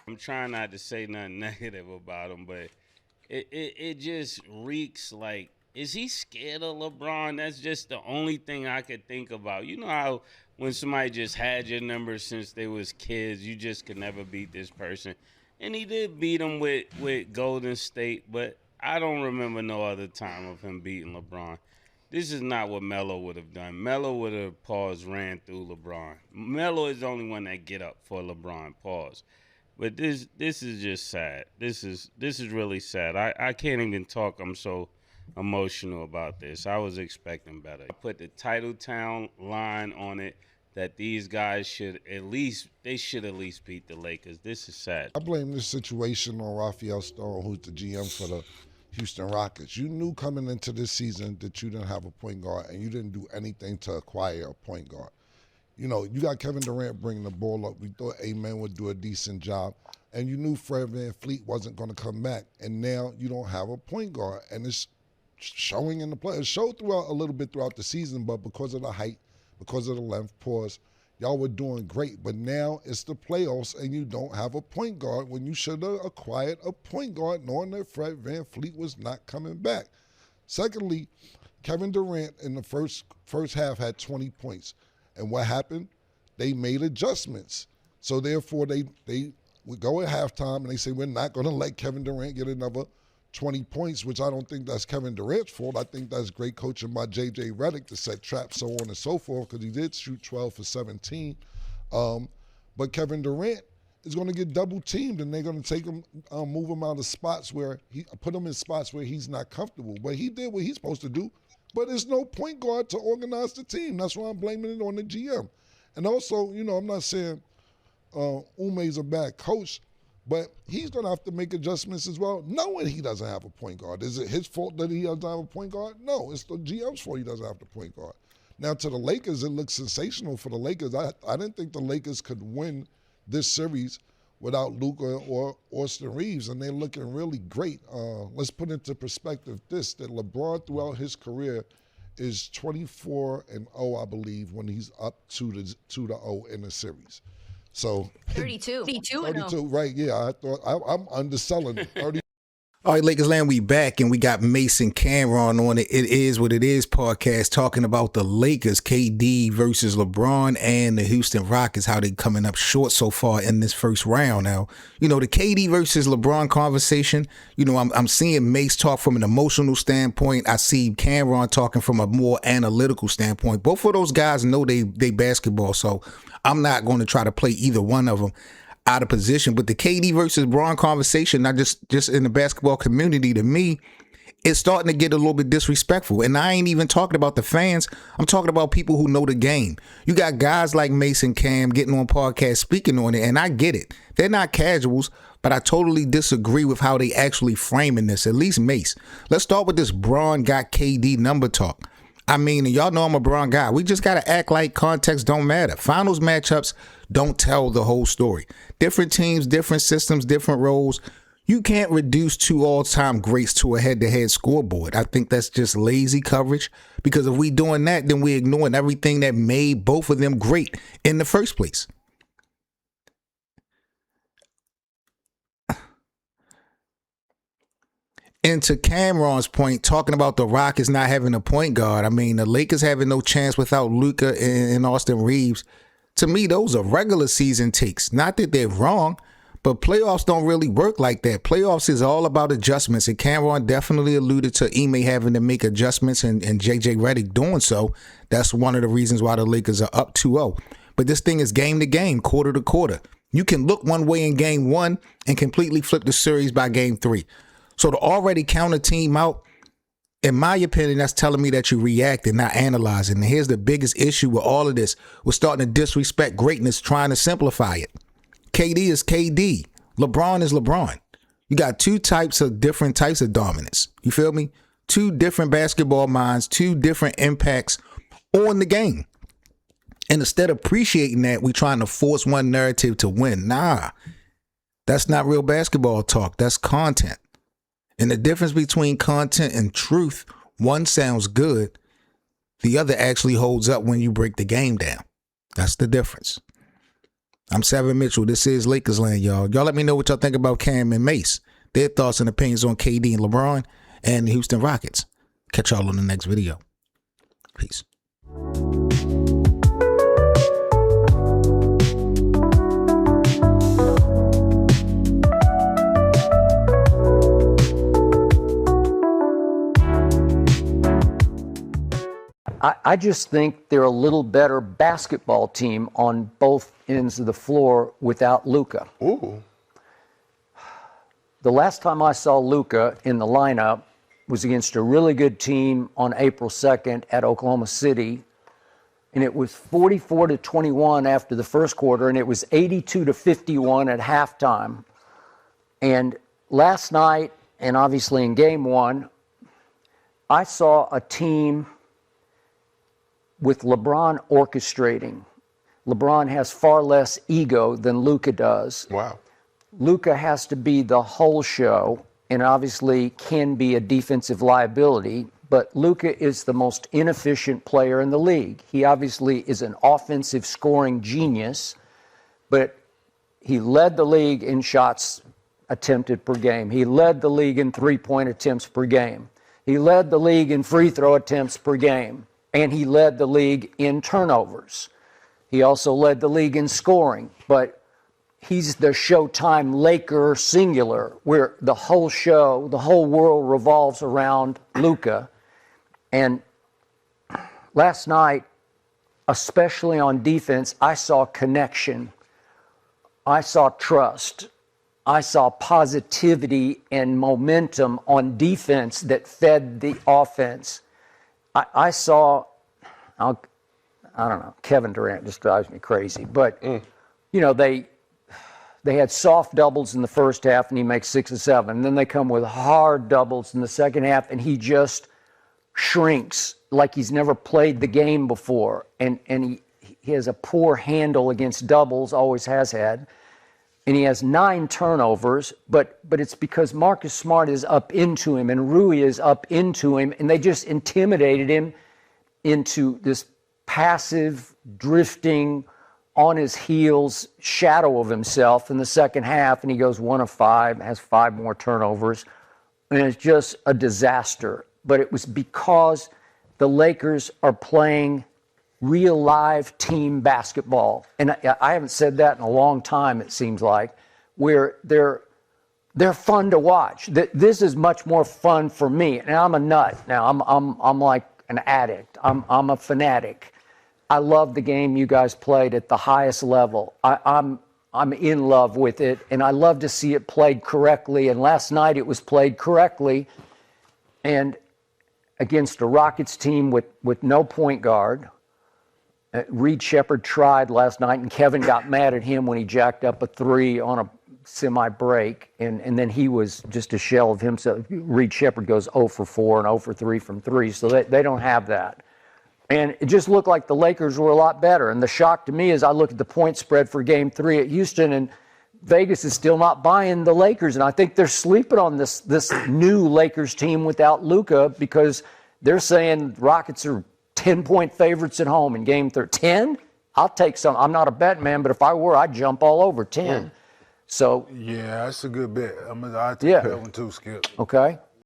I'm trying not to say nothing negative about him, but it just reeks like, is he scared of LeBron? That's just the only thing I could think about. You know how when somebody just had your number since they was kids, you just could never beat this person. And he did beat him with Golden State, but I don't remember no other time of him beating LeBron. This is not what Melo would have done. Melo would have paused, ran through LeBron. Melo is the only one that get up for LeBron. Pause. But this is just sad. This is really sad. I can't even talk. I'm so emotional about this. I was expecting better. I put the Titletown line on it that these guys should at least beat the Lakers. This is sad. I blame this situation on Rafael Stone, who's the GM for the Houston Rockets. You knew coming into this season that you didn't have a point guard, and you didn't do anything to acquire a point guard. You know, you got Kevin Durant bringing the ball up. We thought Amen would do a decent job. And you knew Fred VanVleet wasn't going to come back. And now you don't have a point guard. And it's showing in the play. It showed throughout a little bit throughout the season, but because of the height, because of the length, pause, y'all were doing great. But now it's the playoffs, and you don't have a point guard when you should have acquired a point guard knowing that Fred VanVleet was not coming back. Secondly, Kevin Durant in the first half had 20 points. And what happened? They made adjustments. So therefore, they would go at halftime and they say, we're not going to let Kevin Durant get another 20 points, which I don't think that's Kevin Durant's fault. I think that's great coaching by J.J. Redick to set traps, so on and so forth, because he did shoot 12 for 17. But Kevin Durant is going to get double teamed, and they're going to take him, move him out of spots where put him in spots where he's not comfortable. But he did what he's supposed to do. But there's no point guard to organize the team. That's why I'm blaming it on the GM. And also, you know, I'm not saying Ume's a bad coach, but he's going to have to make adjustments as well, knowing he doesn't have a point guard. Is it his fault that he doesn't have a point guard? No, it's the GM's fault he doesn't have the point guard. Now, to the Lakers, it looks sensational for the Lakers. I didn't think the Lakers could win this series without Luka or Austin Reeves, and they're looking really great. Let's put into perspective this, that LeBron throughout his career is 24-0, I believe, when he's up 2-0 in a series. So 32. 32, right, yeah, I thought I'm underselling it. 30. All right, Lakers land, we back, and we got Mase and Cam on it. It is what it is podcast talking about the Lakers, KD versus LeBron, and the Houston Rockets, how they coming up short so far in this first round. Now, you know, the KD versus LeBron conversation, you know, I'm seeing Mase talk from an emotional standpoint. I see Cameron talking from a more analytical standpoint. Both of those guys know they basketball, so I'm not going to try to play either one of them out of position. But the KD versus Braun conversation, not just in the basketball community, to me, it's starting to get a little bit disrespectful. And I ain't even talking about the fans. I'm talking about people who know the game. You got guys like Mase and Cam getting on podcasts speaking on it, and I get it. They're not casuals, but I totally disagree with how they actually framing this, at least Mase. Let's start with this Braun got KD number talk. I mean, y'all know I'm a Braun guy. We just got to act like context don't matter. Finals matchups don't tell the whole story. Different teams, different systems, different roles. You can't reduce two all-time greats to a head-to-head scoreboard. I think that's just lazy coverage, because if we doing that, then we're ignoring everything that made both of them great in the first place. And to Cameron's point, talking about the Rockets not having a point guard, I mean, the Lakers having no chance without Luka and Austin Reeves. To me, those are regular season takes. Not that they're wrong, but playoffs don't really work like that. Playoffs is all about adjustments, and Cameron definitely alluded to Ime having to make adjustments and J.J. Redick doing so. That's one of the reasons why the Lakers are up 2-0. But this thing is game to game, quarter to quarter. You can look one way in game one and completely flip the series by game three. So to already count a team out, in my opinion, that's telling me that you react and not analyzing. And here's the biggest issue with all of this. We're starting to disrespect greatness, trying to simplify it. KD is KD. LeBron is LeBron. You got different types of dominance. You feel me? Two different basketball minds, two different impacts on the game. And instead of appreciating that, we're trying to force one narrative to win. Nah, that's not real basketball talk. That's content. And the difference between content and truth, one sounds good. The other actually holds up when you break the game down. That's the difference. I'm Savin Mitchell. This is Lakers Land, y'all. Y'all let me know what y'all think about Cam and Mase. Their thoughts and opinions on KD and LeBron and the Houston Rockets. Catch y'all on the next video. Peace. I just think they're a little better basketball team on both ends of the floor without Luka. Ooh. The last time I saw Luka in the lineup was against a really good team on April 2nd at Oklahoma City, and it was 44-21 after the first quarter, and it was 82-51 at halftime. And last night, and obviously in game one, I saw a team with LeBron orchestrating. LeBron has far less ego than Luka does. Wow. Luka has to be the whole show and obviously can be a defensive liability, but Luka is the most inefficient player in the league. He obviously is an offensive scoring genius, but he led the league in shots attempted per game. He led the league in three-point attempts per game. He led the league in free throw attempts per game. And he led the league in turnovers. He also led the league in scoring. But he's the Showtime Laker singular, where the whole show, the whole world revolves around Luka. And last night, especially on defense, I saw connection. I saw trust. I saw positivity and momentum on defense that fed the offense. I saw, I don't know, Kevin Durant just drives me crazy. But, you know, they had soft doubles in the first half, and he makes 6 or 7. And then they come with hard doubles in the second half, and he just shrinks like he's never played the game before. And he has a poor handle against doubles, always has had. And he has 9 turnovers, but it's because Marcus Smart is up into him and Rui is up into him, and they just intimidated him into this passive, drifting, on his heels shadow of himself in the second half, and he goes 1 of 5, has 5 more turnovers, and it's just a disaster. But it was because the Lakers are playing real live team basketball. And I haven't said that in a long time, it seems like, where they're fun to watch. This is much more fun for me. And I'm a nut. Now I'm like an addict. I'm a fanatic. I love the game you guys played at the highest level. I'm in love with it, and I love to see it played correctly. And last night it was played correctly, and against a Rockets team with no point guard. Reed Shepherd tried last night, and Kevin got mad at him when he jacked up a 3 on a semi-break, and then he was just a shell of himself. Reed Shepherd goes 0 for 4 and 0 for 3 from 3, so they don't have that. And it just looked like the Lakers were a lot better. And the shock to me is I look at the point spread for Game 3 at Houston, and Vegas is still not buying the Lakers. And I think they're sleeping on this new Lakers team without Luka, because they're saying Rockets are 10-point favorites at home in Game 3. 10? I'll take some. I'm not a bet man, but if I were, I'd jump all over 10. So yeah, that's a good bet. I'll take that one too, Skip. Okay.